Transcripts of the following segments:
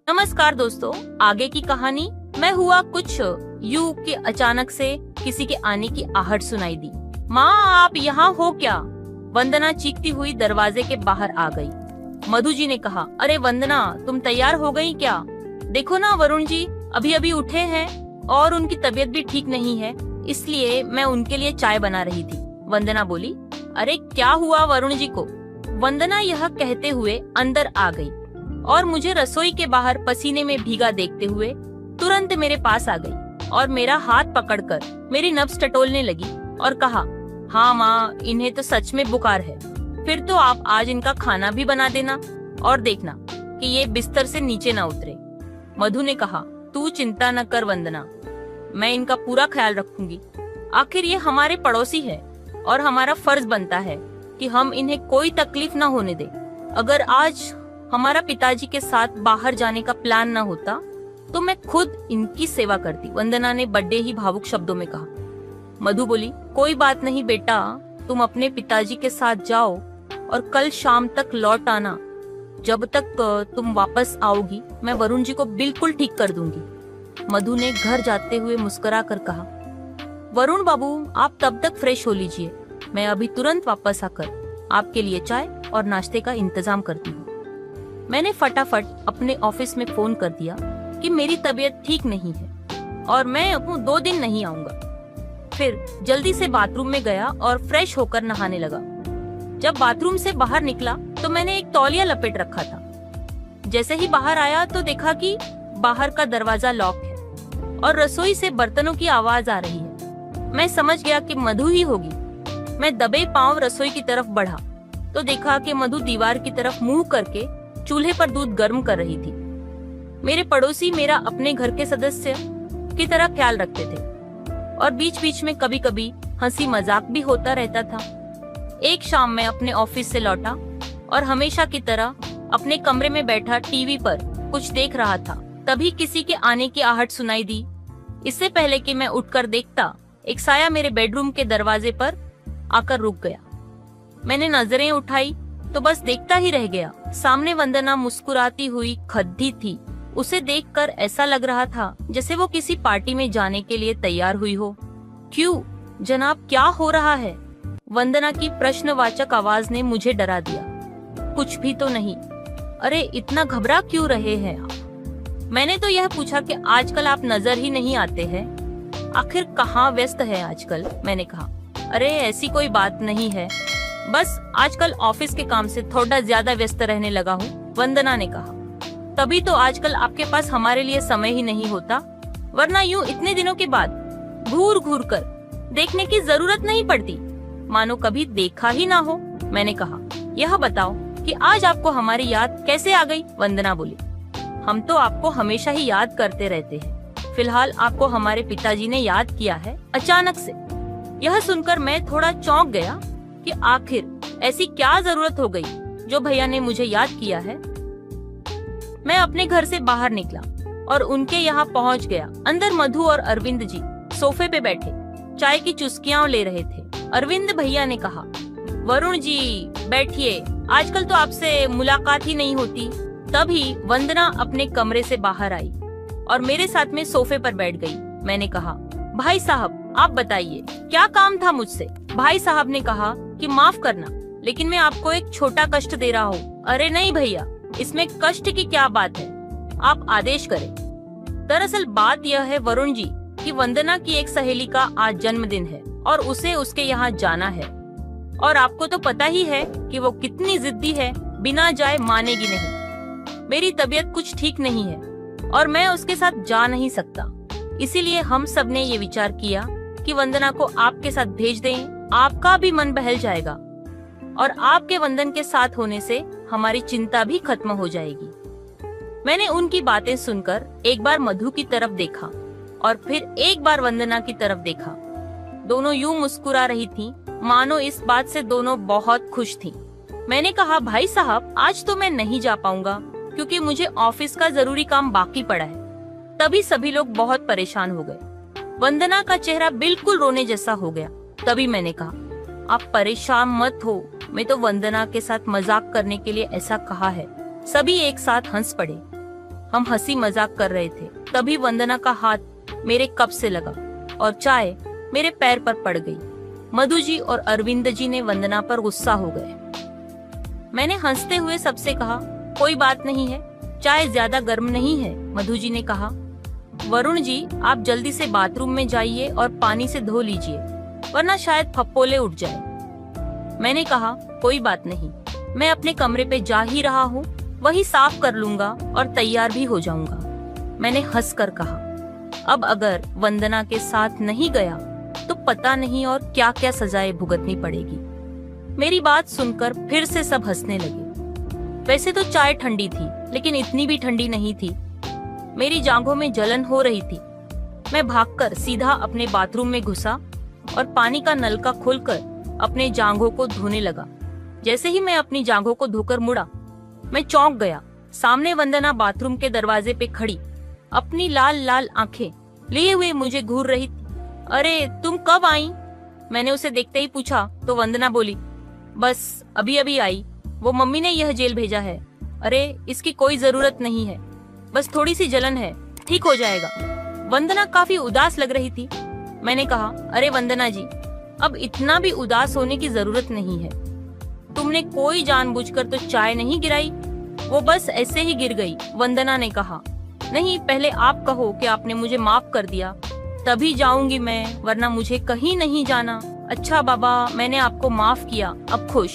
नमस्कार दोस्तों, आगे की कहानी मैं हुआ कुछ यूं कि अचानक से किसी के आने की आहट सुनाई दी। माँ, आप यहाँ हो क्या? वंदना चीखती हुई दरवाजे के बाहर आ गई। मधु जी ने कहा, अरे वंदना, तुम तैयार हो गई क्या? देखो ना, वरुण जी अभी अभी उठे हैं और उनकी तबीयत भी ठीक नहीं है, इसलिए मैं उनके लिए चाय बना रही थी। वंदना बोली, अरे क्या हुआ वरुण जी को? वंदना यह कहते हुए अंदर आ गई और मुझे रसोई के बाहर पसीने में भीगा देखते हुए तुरंत मेरे पास आ गई और मेरा हाथ पकड़कर मेरी नब्ज टटोलने लगी और कहा, हाँ माँ, इन्हें तो सच में बुखार है। फिर तो आप आज इनका खाना भी बना देना और देखना कि ये बिस्तर से नीचे ना उतरे। मधु ने कहा, तू चिंता न कर वंदना, मैं इनका पूरा ख्याल रखूंगी। आखिर ये हमारे पड़ोसी है और हमारा फर्ज बनता है कि हम इन्हें कोई तकलीफ न होने दे। अगर आज हमारा पिताजी के साथ बाहर जाने का प्लान न होता तो मैं खुद इनकी सेवा करती। वंदना ने बड़े ही भावुक शब्दों में कहा। मधु बोली, कोई बात नहीं बेटा, तुम अपने पिताजी के साथ जाओ और कल शाम तक लौट आना। जब तक तुम वापस आओगी मैं वरुण जी को बिल्कुल ठीक कर दूंगी। मधु ने घर जाते हुए मुस्कुरा कर कहा, वरुण बाबू, आप तब तक फ्रेश हो लीजिए, मैं अभी तुरंत वापस आकर आपके लिए चाय और नाश्ते का इंतजाम करती हूँ। मैंने फटाफट अपने ऑफिस में फोन कर दिया कि मेरी तबीयत ठीक नहीं है और मैं अब 2 दिन नहीं आऊंगा। फिर जल्दी से बाथरूम में गया और फ्रेश होकर नहाने लगा। जब बाथरूम से बाहर निकला तो मैंने एक तौलिया लपेट रखा था। जैसे ही बाहर आया तो देखा कि बाहर का दरवाजा लॉक है और रसोई से बर्तनों की आवाज आ रही है। मैं समझ गया कि मधु ही होगी। मैं दबे पांव रसोई की तरफ बढ़ा तो देखा कि मधु दीवार की तरफ मुंह करके चूल्हे पर दूध गर्म कर रही थी। मेरे पड़ोसी मेरा अपने घर के सदस्य की तरह ख्याल रखते थे और बीच बीच में कभी कभी हंसी मजाक भी होता रहता था। एक शाम मैं अपने ऑफिस से लौटा और हमेशा की तरह अपने कमरे में बैठा टीवी पर कुछ देख रहा था। तभी किसी के आने की आहट सुनाई दी। इससे पहले कि मैं उठकर देखता, एक साया मेरे बेडरूम के दरवाजे पर आकर रुक गया। मैंने नजरें उठाई तो बस देखता ही रह गया। सामने वंदना मुस्कुराती हुई खड़ी थी। उसे देखकर ऐसा लग रहा था जैसे वो किसी पार्टी में जाने के लिए तैयार हुई हो। क्यों जनाब, क्या हो रहा है? वंदना की प्रश्नवाचक आवाज ने मुझे डरा दिया। कुछ भी तो नहीं। अरे इतना घबरा क्यों रहे हैं आप? मैंने तो यह पूछा कि आजकल आप नजर ही नहीं आते हैं। आखिर कहाँ व्यस्त है आजकल? मैंने कहा। अरे ऐसी कोई बात नहीं है, बस आजकल ऑफिस के काम से थोड़ा ज्यादा व्यस्त रहने लगा हूँ, वंदना ने कहा। तभी तो आजकल आपके पास हमारे लिए समय ही नहीं होता, वरना यूं इतने दिनों के बाद घूर घूर कर देखने की जरूरत नहीं पड़ती, मानो कभी देखा ही ना हो। मैंने कहा, यह बताओ कि आज आपको हमारी याद कैसे आ गई? वंदना बोली, हम तो आपको हमेशा ही याद करते रहते हैं। फिलहाल आपको हमारे पिताजी ने याद किया है अचानक से। यह सुनकर मैं थोड़ा चौंक गया कि आखिर ऐसी क्या जरूरत हो गई जो भैया ने मुझे याद किया है। मैं अपने घर से बाहर निकला और उनके यहाँ पहुँच गया। अंदर मधु और अरविंद जी सोफे पे बैठे चाय की चुस्कियां ले रहे थे। अरविंद भैया ने कहा, वरुण जी बैठिए, आजकल तो आपसे मुलाकात ही नहीं होती। तभी वंदना अपने कमरे से बाहर आई और मेरे साथ में सोफे पर बैठ गई। मैंने कहा, भाई साहब आप बताइए, क्या काम था मुझसे? भाई साहब ने कहा कि माफ करना, लेकिन मैं आपको एक छोटा कष्ट दे रहा हूँ। अरे नहीं भैया, इसमें कष्ट की क्या बात है, आप आदेश करें। दरअसल बात यह है वरुण जी कि वंदना की एक सहेली का आज जन्मदिन है और उसे उसके यहाँ जाना है। और आपको तो पता ही है कि वो कितनी जिद्दी है, बिना जाए मानेगी नहीं। मेरी तबीयत कुछ ठीक नहीं है और मैं उसके साथ जा नहीं सकता। इसीलिए हम सब ने ये विचार किया कि वंदना को आपके साथ भेज दें, आपका भी मन बहल जाएगा और आपके वंदन के साथ होने से हमारी चिंता भी खत्म हो जाएगी। मैंने उनकी बातें सुनकर एक बार मधु की तरफ देखा और फिर एक बार वंदना की तरफ देखा। दोनों यूं मुस्कुरा रही थीं, मानो इस बात से दोनों बहुत खुश थीं। मैंने कहा, भाई साहब आज तो मैं नहीं जा पाऊंगा क्योंकि मुझे ऑफिस का जरूरी काम बाकी पड़ा है। तभी सभी लोग बहुत परेशान हो गए। वंदना का चेहरा बिल्कुल रोने जैसा हो गया। तभी मैंने कहा, आप परेशान मत हो, मैं तो वंदना के साथ मजाक करने के लिए ऐसा कहा है। सभी एक साथ हंस पड़े। हम हंसी मजाक कर रहे थे, तभी वंदना का हाथ मेरे कप से लगा और चाय मेरे पैर पर पड़ गई। मधु जी और अरविंद जी ने वंदना पर गुस्सा हो गए। मैंने हंसते हुए सबसे कहा, कोई बात नहीं है, चाय ज्यादा गर्म नहीं है। मधु जी ने कहा, वरुण जी आप जल्दी से बाथरूम में जाइए और पानी से धो लीजिए, वरना शायद फप्पोले उठ जाए। मैंने कहा, कोई बात नहीं, मैं अपने कमरे पे जा ही रहा हूँ, वही साफ कर लूंगा और तैयार भी हो जाऊंगा। मैंने हंसकर कहा, अब अगर वंदना के साथ नहीं गया तो पता नहीं और क्या क्या सजाएं भुगतनी पड़ेगी। मेरी बात सुनकर फिर से सब हंसने लगे। वैसे तो चाय ठंडी थी, लेकिन इतनी भी ठंडी नहीं थी। मेरी जांघों में जलन हो रही थी। मैं भागकर सीधा अपने बाथरूम में घुसा और पानी का नलका खोलकर अपने जांघों को धोने लगा। जैसे ही मैं अपनी जांघों को धोकर मुड़ा, मैं चौंक गया। सामने वंदना बाथरूम के दरवाजे पे खड़ी अपनी लाल लाल आंखें लिए हुए मुझे घूर रही थी। अरे तुम कब आई? मैंने उसे देखते ही पूछा तो वंदना बोली, बस अभी अभी आई, वो मम्मी ने यह जेल भेजा है। अरे इसकी कोई जरूरत नहीं है, बस थोड़ी सी जलन है, ठीक हो जाएगा। वंदना काफी उदास लग रही थी। मैंने कहा, अरे वंदना जी, अब इतना भी उदास होने की जरूरत नहीं है। तुमने कोई जानबूझकर तो चाय नहीं गिराई, वो बस ऐसे ही गिर गई। वंदना ने कहा, नहीं, पहले आप कहो कि आपने मुझे माफ कर दिया, तभी जाऊंगी मैं, वरना मुझे कहीं नहीं जाना। अच्छा बाबा, मैंने आपको माफ किया, अब खुश।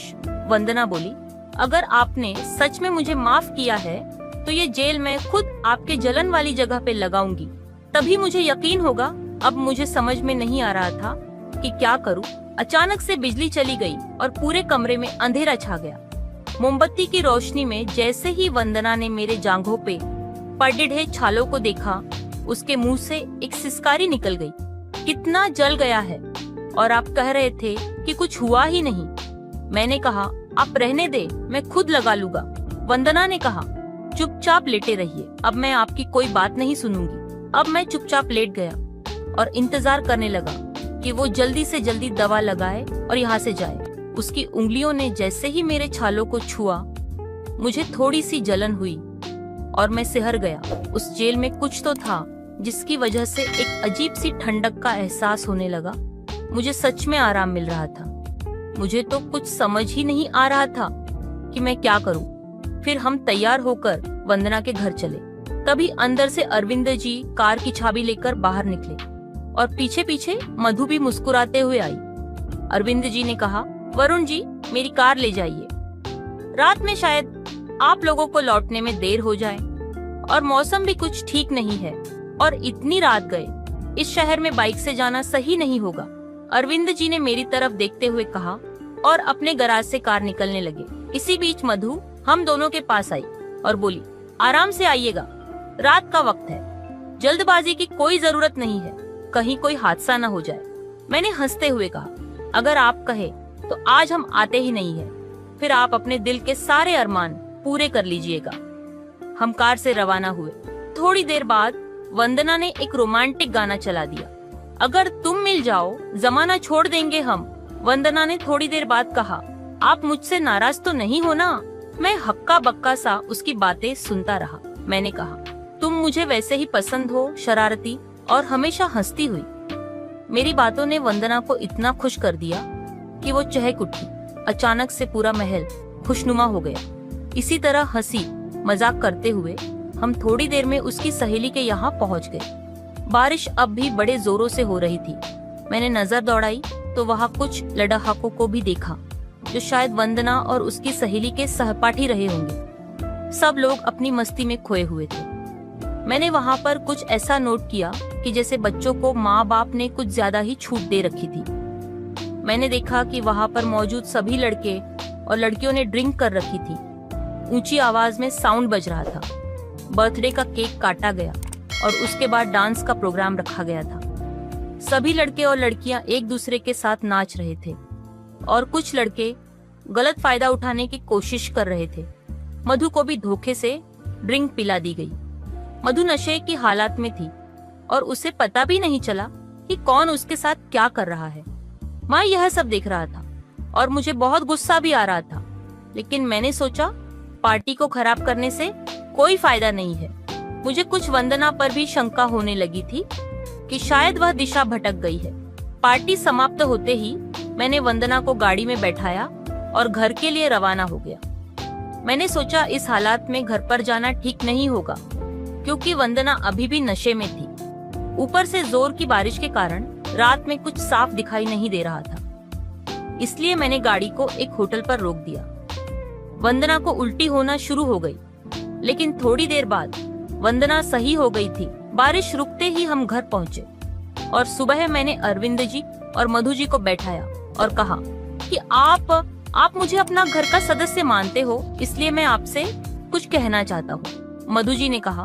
वंदना बोली, अगर आपने सच में मुझे माफ किया है तो ये जेल मैं खुद आपके जलन वाली जगह पे लगाऊंगी, तभी मुझे यकीन होगा। अब मुझे समझ में नहीं आ रहा था कि क्या करूं। अचानक से बिजली चली गई और पूरे कमरे में अंधेरा छा गया। मोमबत्ती की रोशनी में जैसे ही वंदना ने मेरे जांघों पे पड़े छालों को देखा, उसके मुंह से एक सिसकारी निकल गई। कितना जल गया है, और आप कह रहे थे कि कुछ हुआ ही नहीं। मैंने कहा, आप रहने दे, मैं खुद लगा लूंगा। वंदना ने कहा, चुपचाप लेटे रहिए, अब मैं आपकी कोई बात नहीं सुनूंगी। अब मैं चुपचाप लेट गया और इंतजार करने लगा कि वो जल्दी से जल्दी दवा लगाए और यहाँ से जाए। उसकी उंगलियों ने जैसे ही मेरे छालों को छुआ, मुझे थोड़ी सी जलन हुई और मैं सिहर गया। उस जेल में कुछ तो था जिसकी वजह से एक अजीब सी ठंडक का एहसास होने लगा। मुझे सच में आराम मिल रहा था। मुझे तो कुछ समझ ही नहीं आ रहा था कि मैं क्या करूं। फिर हम तैयार होकर वंदना के घर चले। तभी अंदर से अरविंद जी कार की चाबी लेकर बाहर निकले और पीछे पीछे मधु भी मुस्कुराते हुए आई। अरविंद जी ने कहा, वरुण जी मेरी कार ले जाइए, रात में शायद आप लोगों को लौटने में देर हो जाए और मौसम भी कुछ ठीक नहीं है और इतनी रात गए, इस शहर में बाइक से जाना सही नहीं होगा। अरविंद जी ने मेरी तरफ देखते हुए कहा और अपने गराज से कार निकलने लगे। इसी बीच मधु हम दोनों के पास आई और बोली, आराम से आइएगा, रात का वक्त है, जल्दबाजी की कोई जरूरत नहीं है, कहीं कोई हादसा न हो जाए। मैंने हंसते हुए कहा, अगर आप कहे तो आज हम आते ही नहीं है, फिर आप अपने दिल के सारे अरमान पूरे कर लीजिएगा। हम कार से रवाना हुए। थोड़ी देर बाद वंदना ने एक रोमांटिक गाना चला दिया, अगर तुम मिल जाओ जमाना छोड़ देंगे हम। वंदना ने थोड़ी देर बाद कहा, आप मुझसे नाराज तो नहीं हो ना? मैं हक्का बक्का सा उसकी बातें सुनता रहा। मैंने कहा, तुम मुझे वैसे ही पसंद हो, शरारती और हमेशा हंसती हुई। मेरी बातों ने वंदना को इतना खुश कर दिया कि वो चहक उठी। अचानक से पूरा महल खुशनुमा हो गया। इसी तरह हंसी मजाक करते हुए हम थोड़ी देर में उसकी सहेली के यहाँ पहुँच गए। बारिश अब भी बड़े जोरों से हो रही थी। मैंने नजर दौड़ाई तो वहाँ कुछ लड़ाकों को भी देखा जो शायद वंदना और उसकी सहेली के सहपाठी रहे होंगे। सब लोग अपनी मस्ती में खोए हुए थे। मैंने वहाँ पर कुछ ऐसा नोट किया कि जैसे बच्चों को माँ बाप ने कुछ ज्यादा ही छूट दे रखी थी। मैंने देखा कि वहाँ पर मौजूद सभी लड़के और लड़कियों ने ड्रिंक कर रखी थी। ऊंची आवाज में साउंड बज रहा था। बर्थडे का केक काटा गया और उसके बाद डांस का प्रोग्राम रखा गया था। सभी लड़के और लड़कियां एक दूसरे के साथ नाच रहे थे और कुछ लड़के गलत फायदा उठाने की कोशिश कर रहे थे। मधु को भी धोखे से ड्रिंक पिला दी गई। मधु नशे की हालत में थी और उसे पता भी नहीं चला कि कौन उसके साथ क्या कर रहा है। मैं यह सब देख रहा था और मुझे बहुत गुस्सा भी आ रहा था, लेकिन मैंने सोचा पार्टी को खराब करने से कोई फायदा नहीं है। मुझे कुछ वंदना पर भी शंका होने लगी थी कि शायद वह दिशा भटक गई है। पार्टी समाप्त होते ही मैंने वंदना को गाड़ी में बैठाया और घर के लिए रवाना हो गया। मैंने सोचा इस हालात में घर पर जाना ठीक नहीं होगा, क्योंकि वंदना अभी भी नशे में थी। ऊपर से जोर की बारिश के कारण रात में कुछ साफ दिखाई नहीं दे रहा था। इसलिए मैंने गाड़ी को एक होटल पर रोक दिया। वंदना को उल्टी होना शुरू हो गई, लेकिन थोड़ी देर बाद वंदना सही हो गई थी। बारिश रुकते ही हम घर पहुंचे और सुबह मैंने अरविंद जी और मधु जी को बैठाया और कहा कि आप मुझे अपना घर का सदस्य मानते हो, इसलिए मैं आपसे कुछ कहना चाहता हूँ। मधु जी ने कहा,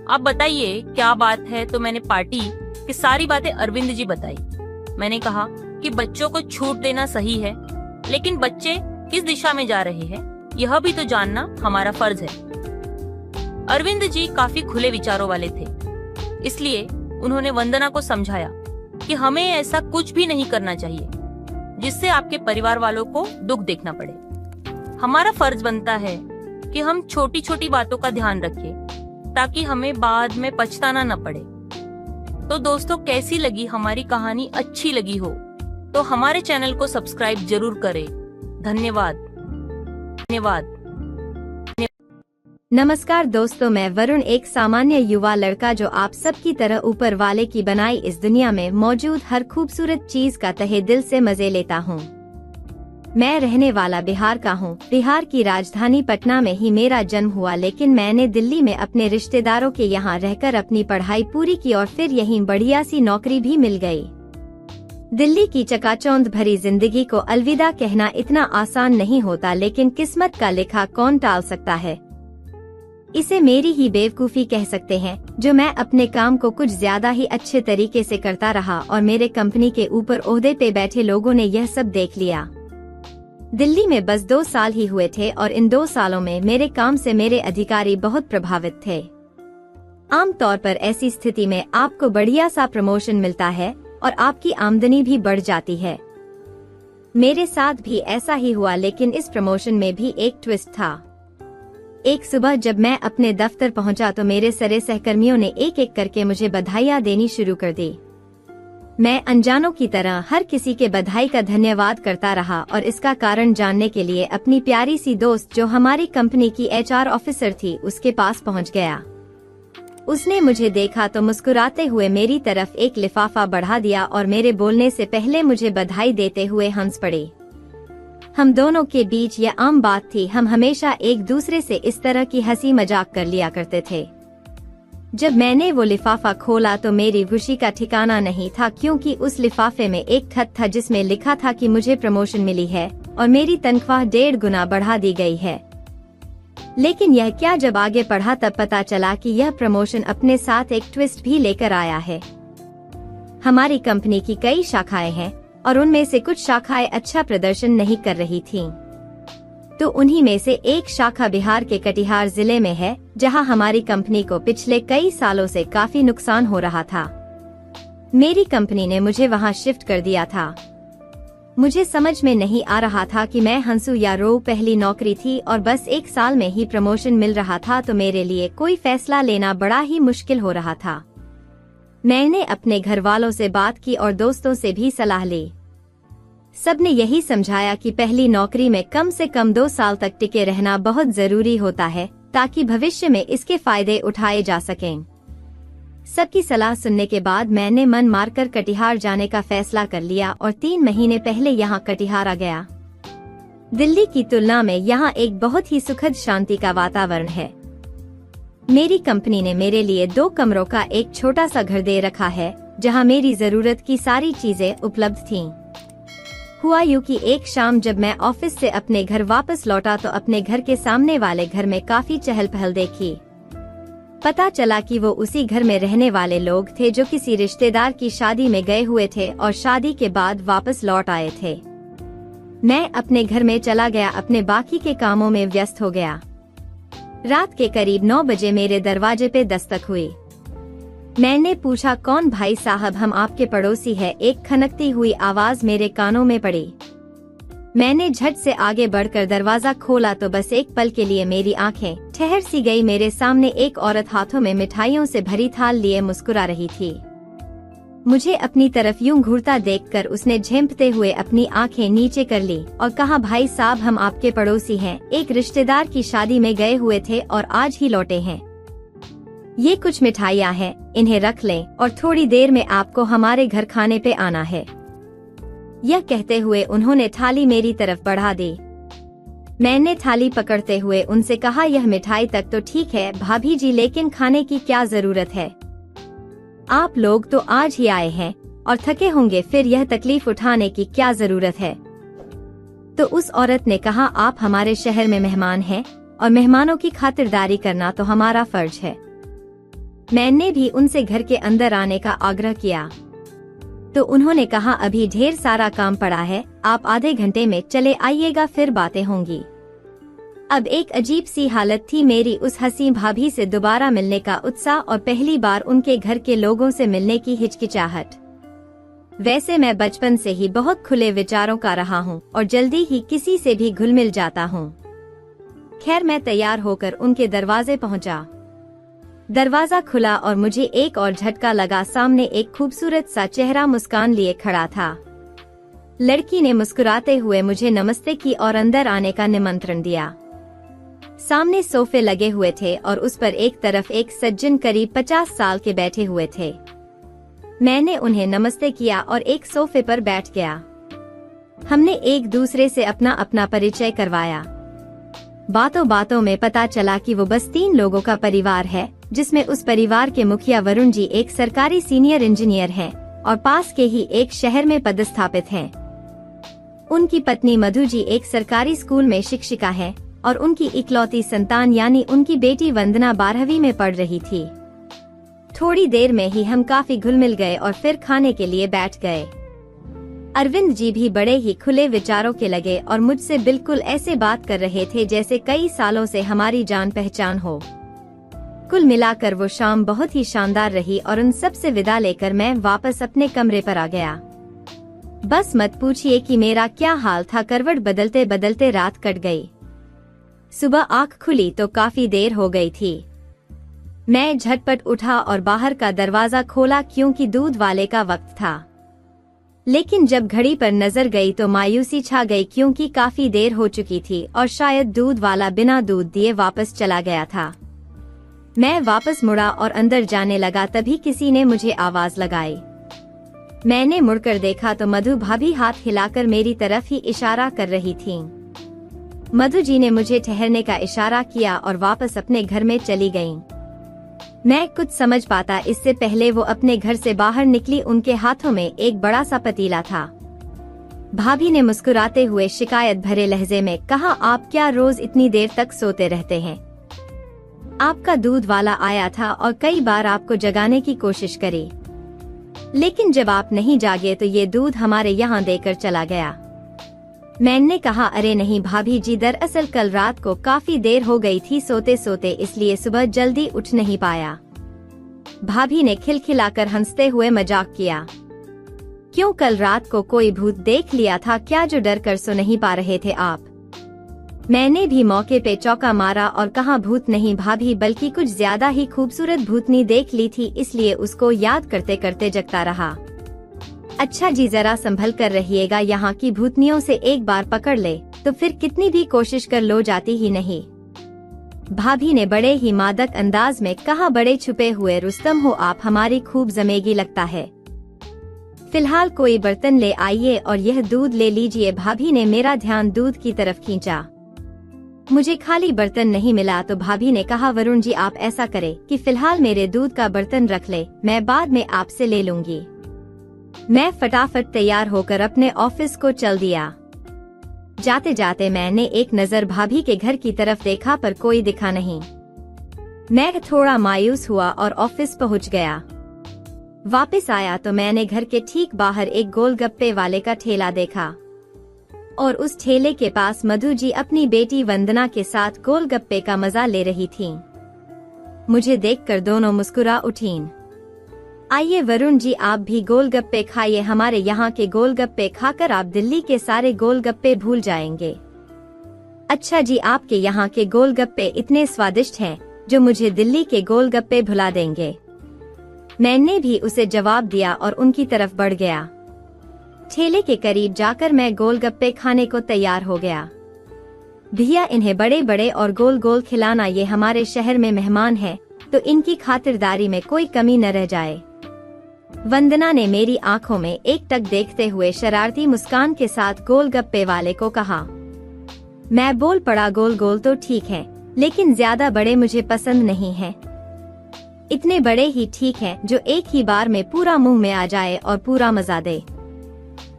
आप बताइए क्या बात है। तो मैंने पार्टी की सारी बातें अरविंद जी बताई। मैंने कहा कि बच्चों को छूट देना सही है, लेकिन बच्चे किस दिशा में जा रहे हैं यह भी तो जानना हमारा फर्ज है। अरविंद जी काफी खुले विचारों वाले थे, इसलिए उन्होंने वंदना को समझाया कि हमें ऐसा कुछ भी नहीं करना चाहिए जिससे आपके परिवार वालों को दुख देखना पड़े। हमारा फर्ज बनता है कि हम छोटी छोटी बातों का ध्यान रखें ताकि हमें बाद में पछताना न पड़े। तो दोस्तों, कैसी लगी हमारी कहानी? अच्छी लगी हो तो हमारे चैनल को सब्सक्राइब जरूर करें। धन्यवाद। नमस्कार दोस्तों, मैं वरुण, एक सामान्य युवा लड़का जो आप सबकी तरह ऊपर वाले की बनाई इस दुनिया में मौजूद हर खूबसूरत चीज का तहे दिल से मजे लेता हूँ। मैं रहने वाला बिहार का हूँ। बिहार की राजधानी पटना में ही मेरा जन्म हुआ, लेकिन मैंने दिल्ली में अपने रिश्तेदारों के यहाँ रहकर अपनी पढ़ाई पूरी की और फिर यहीं बढ़िया सी नौकरी भी मिल गई। दिल्ली की चकाचौंध भरी जिंदगी को अलविदा कहना इतना आसान नहीं होता, लेकिन किस्मत का लिखा कौन टाल सकता है। इसे मेरी ही बेवकूफी कह सकते हैं जो मैं अपने काम को कुछ ज्यादा ही अच्छे तरीके से करता रहा और मेरे कंपनी के ऊपर ओहदे पे बैठे लोगों ने यह सब देख लिया। दिल्ली में बस 2 साल ही हुए थे और इन 2 सालों में मेरे काम से मेरे अधिकारी बहुत प्रभावित थे। आमतौर पर ऐसी स्थिति में आपको बढ़िया सा प्रमोशन मिलता है और आपकी आमदनी भी बढ़ जाती है। मेरे साथ भी ऐसा ही हुआ, लेकिन इस प्रमोशन में भी एक ट्विस्ट था। एक सुबह जब मैं अपने दफ्तर पहुंचा तो मेरे सारे सहकर्मियों ने एक एक करके मुझे बधाइयां देनी शुरू कर दी। मैं अनजानों की तरह हर किसी के बधाई का धन्यवाद करता रहा और इसका कारण जानने के लिए अपनी प्यारी सी दोस्त जो हमारी कंपनी की HR ऑफिसर थी उसके पास पहुंच गया। उसने मुझे देखा तो मुस्कुराते हुए मेरी तरफ एक लिफाफा बढ़ा दिया और मेरे बोलने से पहले मुझे बधाई देते हुए हंस पड़े। हम दोनों के बीच यह आम बात थी, हम हमेशा एक दूसरे से इस तरह की हंसी मजाक कर लिया करते थे। जब मैंने वो लिफाफा खोला तो मेरी खुशी का ठिकाना नहीं था, क्योंकि उस लिफाफे में एक खत था जिसमें लिखा था कि मुझे प्रमोशन मिली है और मेरी तनख्वाह 1.5 गुना बढ़ा दी गई है। लेकिन यह क्या, जब आगे पढ़ा तब पता चला कि यह प्रमोशन अपने साथ एक ट्विस्ट भी लेकर आया है। हमारी कंपनी की कई शाखाएं हैं और उनमें से कुछ शाखाएं अच्छा प्रदर्शन नहीं कर रही थीं। तो उन्हीं में से एक शाखा बिहार के कटिहार जिले में है, जहां हमारी कंपनी को पिछले कई सालों से काफी नुकसान हो रहा था। मेरी कंपनी ने मुझे वहां शिफ्ट कर दिया था। मुझे समझ में नहीं आ रहा था कि मैं हंसू या रो। पहली नौकरी थी और बस 1 साल में ही प्रमोशन मिल रहा था, तो मेरे लिए कोई फैसला लेना बड़ा ही मुश्किल हो रहा था। मैंने अपने घर वालों से बात की और दोस्तों से भी सलाह ली। सबने यही समझाया कि पहली नौकरी में कम से कम 2 साल तक टिके रहना बहुत जरूरी होता है, ताकि भविष्य में इसके फायदे उठाए जा सकें। सबकी सलाह सुनने के बाद मैंने मन मारकर कटिहार जाने का फैसला कर लिया और 3 महीने पहले यहाँ कटिहार आ गया। दिल्ली की तुलना में यहाँ एक बहुत ही सुखद शांति का वातावरण है। मेरी कंपनी ने मेरे लिए 2 कमरों का एक छोटा सा घर दे रखा है, जहाँ मेरी जरूरत की सारी चीजें उपलब्ध थीं। हुआ यूं कि एक शाम जब मैं ऑफिस से अपने घर वापस लौटा तो अपने घर के सामने वाले घर में काफी चहल पहल देखी। पता चला कि वो उसी घर में रहने वाले लोग थे जो किसी रिश्तेदार की शादी में गए हुए थे और शादी के बाद वापस लौट आए थे। मैं अपने घर में चला गया, अपने बाकी के कामों में व्यस्त हो गया। रात के करीब 9 बजे मेरे दरवाजे पे दस्तक हुई। मैंने पूछा, कौन? भाई साहब, हम आपके पड़ोसी हैं। एक खनकती हुई आवाज मेरे कानों में पड़ी। मैंने झट से आगे बढ़कर दरवाजा खोला तो बस एक पल के लिए मेरी आंखें ठहर सी गई। मेरे सामने एक औरत हाथों में मिठाइयों से भरी थाल लिए मुस्कुरा रही थी। मुझे अपनी तरफ यूं घूरता देखकर उसने झेंपते हुए अपनी आंखें नीचे कर ली और कहा, भाई साहब, हम आपके पड़ोसी हैं, एक रिश्तेदार की शादी में गए हुए थे और आज ही लौटे हैं। ये कुछ मिठाइयाँ हैं, इन्हें रख लें और थोड़ी देर में आपको हमारे घर खाने पे आना है। यह कहते हुए उन्होंने थाली मेरी तरफ बढ़ा दी। मैंने थाली पकड़ते हुए उनसे कहा, यह मिठाई तक तो ठीक है भाभी जी, लेकिन खाने की क्या जरूरत है? आप लोग तो आज ही आए हैं और थके होंगे, फिर यह तकलीफ उठाने की क्या जरूरत है? तो उस औरत ने कहा, आप हमारे शहर में मेहमान हैं और मेहमानों की खातिरदारी करना तो हमारा फर्ज है। मैंने भी उनसे घर के अंदर आने का आग्रह किया तो उन्होंने कहा, अभी ढेर सारा काम पड़ा है, आप आधे घंटे में चले आइएगा, फिर बातें होंगी। अब एक अजीब सी हालत थी मेरी उस हसी भाभी से दोबारा मिलने का उत्साह और पहली बार उनके घर के लोगों से मिलने की हिचकिचाहट। वैसे मैं बचपन से ही बहुत खुले विचारों का रहा हूँ और जल्दी ही किसी से भी घुल मिल जाता हूँ। खैर, मैं तैयार होकर उनके दरवाजे पहुँचा। दरवाजा खुला और मुझे एक और झटका लगा। सामने एक खूबसूरत सा चेहरा मुस्कान लिए खड़ा था। लड़की ने मुस्कुराते हुए मुझे नमस्ते की और अंदर आने का निमंत्रण दिया। सामने सोफे लगे हुए थे और उस पर एक तरफ एक सज्जन करीब 50 साल के बैठे हुए थे। मैंने उन्हें नमस्ते किया और एक सोफे पर बैठ गया। हमने एक दूसरे से अपना अपना परिचय करवाया। बातों बातों में पता चला कि वो बस 3 लोगों का परिवार है, जिसमें उस परिवार के मुखिया वरुण जी एक सरकारी सीनियर इंजीनियर हैं और पास के ही एक शहर में पदस्थापित हैं। उनकी पत्नी मधु जी एक सरकारी स्कूल में शिक्षिका हैं और उनकी इकलौती संतान यानी उनकी बेटी वंदना 12वीं में पढ़ रही थी। थोड़ी देर में ही हम काफी घुल मिल गए और फिर खाने के लिए बैठ गए। अरविंद जी भी बड़े ही खुले विचारों के लगे और मुझसे बिल्कुल ऐसे बात कर रहे थे जैसे कई सालों से हमारी जान पहचान हो। कुल मिलाकर वो शाम बहुत ही शानदार रही और उन सब से विदा लेकर मैं वापस अपने कमरे पर आ गया। बस मत पूछिए कि मेरा क्या हाल था। करवट बदलते बदलते रात कट गई। सुबह आँख खुली तो काफी देर हो गई थी। मैं झटपट उठा और बाहर का दरवाजा खोला क्योंकि दूध वाले का वक्त था। लेकिन जब घड़ी पर नजर गई तो मायूसी छा गई क्योंकि काफी देर हो चुकी थी और शायद दूध वाला बिना दूध दिए वापस चला गया था। मैं वापस मुड़ा और अंदर जाने लगा, तभी किसी ने मुझे आवाज लगाई। मैंने मुड़कर देखा तो मधु भाभी हाथ हिलाकर मेरी तरफ ही इशारा कर रही थीं। मधु जी ने मुझे ठहरने का इशारा किया और वापस अपने घर में चली गईं। मैं कुछ समझ पाता इससे पहले वो अपने घर से बाहर निकली। उनके हाथों में एक बड़ा सा पतीला था। भाभी ने मुस्कुराते हुए शिकायत भरे लहजे में कहा, आप क्या रोज इतनी देर तक सोते रहते हैं? आपका दूध वाला आया था और कई बार आपको जगाने की कोशिश करी, लेकिन जब आप नहीं जागे तो ये दूध हमारे यहाँ देकर चला गया। मैंने कहा, अरे नहीं भाभी जी, दरअसल कल रात को काफी देर हो गई थी सोते सोते, इसलिए सुबह जल्दी उठ नहीं पाया। भाभी ने खिलखिलाकर हंसते हुए मजाक किया। क्यों, कल रात को कोई भूत देख लिया था क्या जो डर कर सो नहीं पा रहे थे आप? मैंने भी मौके पे चौका मारा और कहा, भूत नहीं भाभी, बल्कि कुछ ज्यादा ही खूबसूरत भूतनी देख ली थी, इसलिए उसको याद करते करते जगता रहा। अच्छा जी, जरा संभल कर रहिएगा, यहाँ की भूतनियों से एक बार पकड़ ले तो फिर कितनी भी कोशिश कर लो जाती ही नहीं। भाभी ने बड़े ही मादक अंदाज में कहा, बड़े छुपे हुए रुस्तम हो आप, हमारी खूब जमेगी लगता है। फिलहाल कोई बर्तन ले आइए और यह दूध ले लीजिए। भाभी ने मेरा ध्यान दूध की तरफ खींचा। मुझे खाली बर्तन नहीं मिला तो भाभी ने कहा, वरुण जी आप ऐसा करें कि फिलहाल मेरे दूध का बर्तन रख ले, मैं बाद में आपसे ले लूंगी। मैं फटाफट तैयार होकर अपने ऑफिस को चल दिया। जाते जाते मैंने एक नजर भाभी के घर की तरफ देखा पर कोई दिखा नहीं। मैं थोड़ा मायूस हुआ और ऑफिस पहुंच गया। वापस आया तो मैंने घर के ठीक बाहर एक गोलगप्पे वाले का ठेला देखा और उस ठेले के पास मधु जी अपनी बेटी वंदना के साथ गोलगप्पे का मजा ले रही थीं। मुझे देखकर दोनों मुस्कुरा उठीं। आइए वरुण जी, आप भी गोलगप्पे खाइए। हमारे यहाँ के गोलगप्पे खाकर आप दिल्ली के सारे गोलगप्पे भूल जाएंगे। अच्छा जी, आपके यहाँ के गोलगप्पे इतने स्वादिष्ट हैं जो मुझे दिल्ली के गोलगप्पे भुला देंगे। मैंने भी उसे जवाब दिया और उनकी तरफ बढ़ गया। ठेले के करीब जाकर मैं गोलगप्पे खाने को तैयार हो गया। भैया, इन्हें बड़े बड़े और गोल गोल खिलाना, ये हमारे शहर में मेहमान हैं, तो इनकी खातिरदारी में कोई कमी न रह जाए। वंदना ने मेरी आंखों में एकटक देखते हुए शरारती मुस्कान के साथ गोलगप्पे वाले को कहा। मैं बोल पड़ा, गोल गोल तो ठीक है, लेकिन ज्यादा बड़े मुझे पसंद नहीं हैं। इतने बड़े ही ठीक हैं जो एक ही बार में पूरा मुंह में आ जाए और पूरा मजा दे।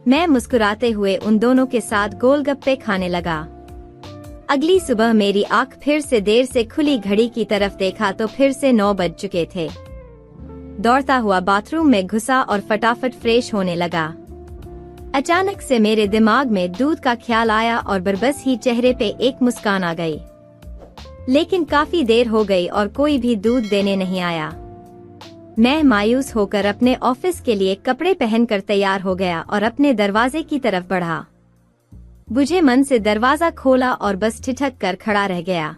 मैं मुस्कुराते हुए उन दोनों के साथ गोलगप्पे खाने लगा। अगली सुबह मेरी आंख फिर से देर से खुली घड़ी की तरफ देखा तो फिर से 9 बज चुके थे। दौड़ता हुआ बाथरूम में घुसा और फटाफट फ्रेश होने लगा। अचानक से मेरे दिमाग में दूध का ख्याल आया और बरबस ही चेहरे पे एक मुस्कान आ गई। लेकिन काफी देर हो गई और कोई भी दूध देने नहीं आया। मैं मायूस होकर अपने ऑफिस के लिए कपड़े पहनकर तैयार हो गया और अपने दरवाजे की तरफ बढ़ा। बुझे मन से दरवाजा खोला और बस ठिठक कर खड़ा रह गया।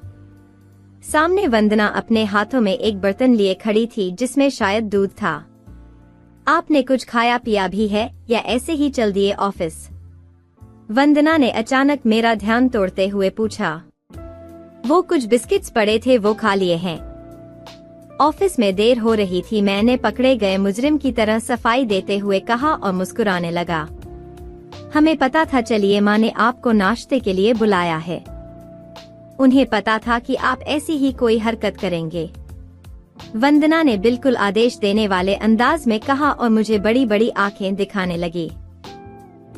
सामने वंदना अपने हाथों में एक बर्तन लिए खड़ी थी जिसमें शायद दूध था। आपने कुछ खाया पिया भी है या ऐसे ही चल दिए ऑफिस? वंदना ने अचानक मेरा ध्यान तोड़ते हुए पूछा। वो कुछ बिस्किट्स पड़े थे, वो खा लिए हैं। ऑफिस में देर हो रही थी, मैंने पकड़े गए मुजरिम की तरह सफाई देते हुए कहा और मुस्कुराने लगा। हमें पता था, चलिए, माँ ने आपको नाश्ते के लिए बुलाया है। उन्हें पता था कि आप ऐसी ही कोई हरकत करेंगे। वंदना ने बिल्कुल आदेश देने वाले अंदाज में कहा और मुझे बड़ी बड़ी आंखें दिखाने लगी।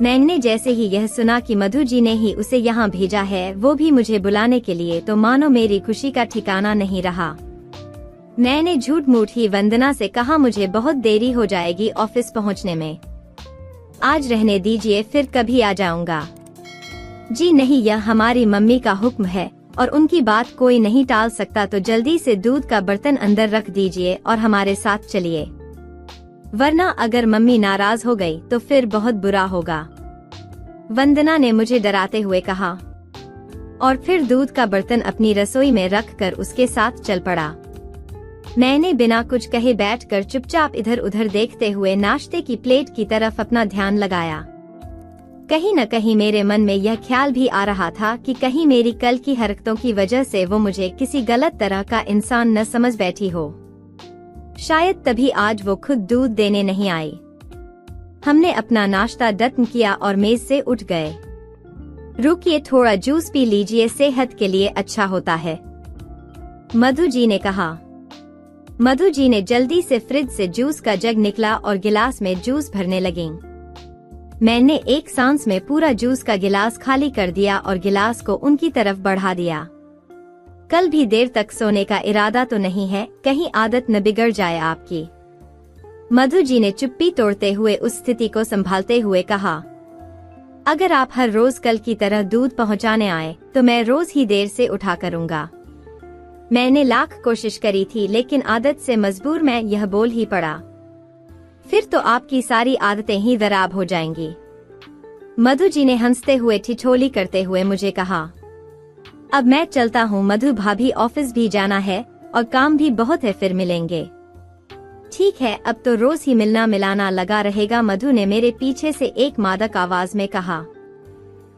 मैंने जैसे ही यह सुना कि मधु जी ने ही उसे यहाँ भेजा है, वो भी मुझे बुलाने के लिए, तो मानो मेरी खुशी का ठिकाना नहीं रहा। मैंने झूठ मूठ ही वंदना से कहा, मुझे बहुत देरी हो जाएगी ऑफिस पहुँचने में, आज रहने दीजिए, फिर कभी आ जाऊंगा। जी नहीं, यह हमारी मम्मी का हुक्म है और उनकी बात कोई नहीं टाल सकता, तो जल्दी से दूध का बर्तन अंदर रख दीजिए और हमारे साथ चलिए, वरना अगर मम्मी नाराज हो गई तो फिर बहुत बुरा होगा। वंदना ने मुझे डराते हुए कहा और फिर दूध का बर्तन अपनी रसोई में रखकर उसके साथ चल पड़ा। मैंने बिना कुछ कहे बैठकर चुपचाप इधर उधर देखते हुए नाश्ते की प्लेट की तरफ अपना ध्यान लगाया। कहीं न कहीं मेरे मन में यह ख्याल भी आ रहा था कि कहीं मेरी कल की हरकतों की वजह से वो मुझे किसी गलत तरह का इंसान न समझ बैठी हो। शायद तभी आज वो खुद दूध देने नहीं आई। हमने अपना नाश्ता खत्म किया और मेज से उठ गए। रुकिए, थोड़ा जूस पी लीजिए, सेहत के लिए अच्छा होता है, मधु जी ने कहा। मधु जी ने जल्दी से फ्रिज से जूस का जग निकला और गिलास में जूस भरने लगीं। मैंने एक सांस में पूरा जूस का गिलास खाली कर दिया और गिलास को उनकी तरफ बढ़ा दिया। कल भी देर तक सोने का इरादा तो नहीं है, कहीं आदत न बिगड़ जाए आपकी। मधु जी ने चुप्पी तोड़ते हुए उस स्थिति को संभालते हुए कहा, अगर आप हर रोज कल की तरह दूध पहुंचाने आए तो मैं रोज ही देर से उठा करूंगा। मैंने लाख कोशिश करी थी, लेकिन आदत से मजबूर मैं यह बोल ही पड़ा, फिर तो आपकी सारी आदतें ही खराब हो जाएंगी। मधु जी ने हंसते हुए ठिठोली करते हुए मुझे कहा, अब मैं चलता हूँ मधु भाभी, ऑफिस भी जाना है और काम भी बहुत है, फिर मिलेंगे। ठीक है, अब तो रोज ही मिलना मिलाना लगा रहेगा, मधु ने मेरे पीछे से एक मादक आवाज में कहा।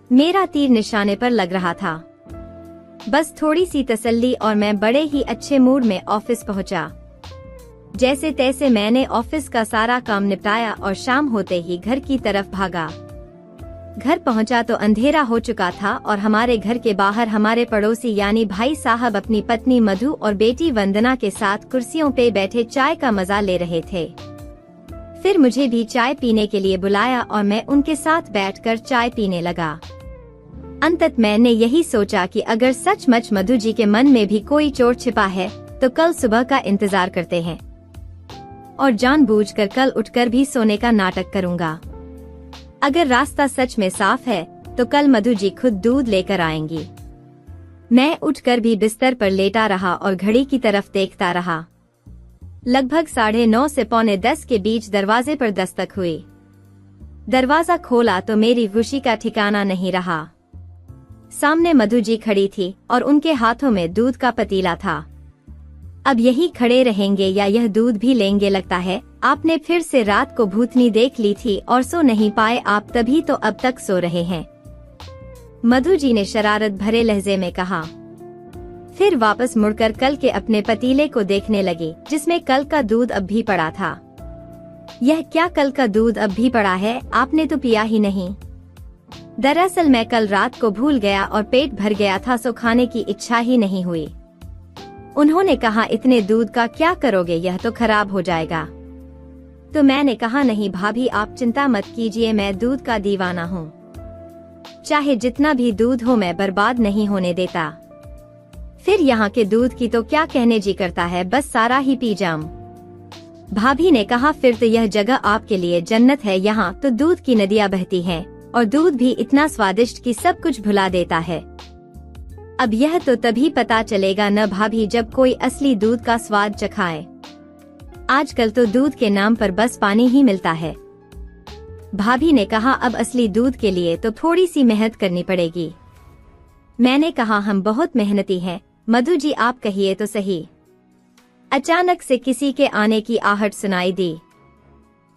मेरा तीर निशाने पर लग रहा था। बस थोड़ी सी तसल्ली और मैं बड़े ही अच्छे मूड में ऑफिस पहुंचा। जैसे तैसे मैंने ऑफिस का सारा काम निपटाया और शाम होते ही घर की तरफ भागा। घर पहुंचा तो अंधेरा हो चुका था और हमारे घर के बाहर हमारे पड़ोसी यानी भाई साहब अपनी पत्नी मधु और बेटी वंदना के साथ कुर्सियों पे बैठे चाय का मजा ले रहे थे। फिर मुझे भी चाय पीने के लिए बुलाया और मैं उनके साथ बैठकर चाय पीने लगा। अंतत मैंने यही सोचा कि अगर सचमुच मधु जी के मन में भी कोई चोर छिपा है तो कल सुबह का इंतजार करते हैं और जानबूझकर कल उठकर भी सोने का नाटक करूंगा। अगर रास्ता सच में साफ है तो कल मधु जी खुद दूध लेकर आएंगी। मैं उठकर भी बिस्तर पर लेटा रहा और घड़ी की तरफ देखता रहा। लगभग 9:30 से 9:45 के बीच दरवाजे पर दस्तक हुई। दरवाजा खोला तो मेरी खुशी का ठिकाना नहीं रहा। सामने मधु जी खड़ी थी और उनके हाथों में दूध का पतीला था। अब यही खड़े रहेंगे या यह दूध भी लेंगे? लगता है आपने फिर से रात को भूतनी देख ली थी और सो नहीं पाए आप, तभी तो अब तक सो रहे हैं, मधु जी ने शरारत भरे लहजे में कहा। फिर वापस मुड़कर कल के अपने पतीले को देखने लगी जिसमें कल का दूध अब भी पड़ा था। यह क्या, कल का दूध अब भी पड़ा है? आपने तो पिया ही नहीं। दरअसल मैं कल रात को भूल गया और पेट भर गया था, सो खाने की इच्छा ही नहीं हुई। उन्होंने कहा इतने दूध का क्या करोगे, यह तो खराब हो जाएगा। तो मैंने कहा नहीं भाभी आप चिंता मत कीजिए, मैं दूध का दीवाना हूँ, चाहे जितना भी दूध हो मैं बर्बाद नहीं होने देता। फिर यहाँ के दूध की तो क्या कहने जी करता है, बस सारा ही पी जाऊं। भाभी ने कहा फिर तो यह जगह आपके लिए जन्नत है, यहाँ तो दूध की नदियाँ बहती हैं और दूध भी इतना स्वादिष्ट कि सब कुछ भुला देता है। अब यह तो तभी पता चलेगा न भाभी जब कोई असली दूध का स्वाद चखाए। आजकल तो दूध के नाम पर बस पानी ही मिलता है। भाभी ने कहा अब असली दूध के लिए तो थोड़ी सी मेहनत करनी पड़ेगी। मैंने कहा हम बहुत मेहनती हैं, मधु जी आप कहिए तो सही। अचानक से किसी के आने की आहट सुनाई दी।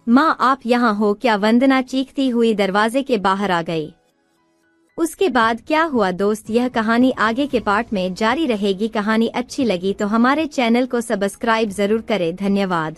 माँ आप यहाँ हो क्या? वंदना चीखती हुई दरवाजे के बाहर आ गई। उसके बाद क्या हुआ दोस्त, यह कहानी आगे के पार्ट में जारी रहेगी। कहानी अच्छी लगी तो हमारे चैनल को सब्सक्राइब जरूर करें। धन्यवाद।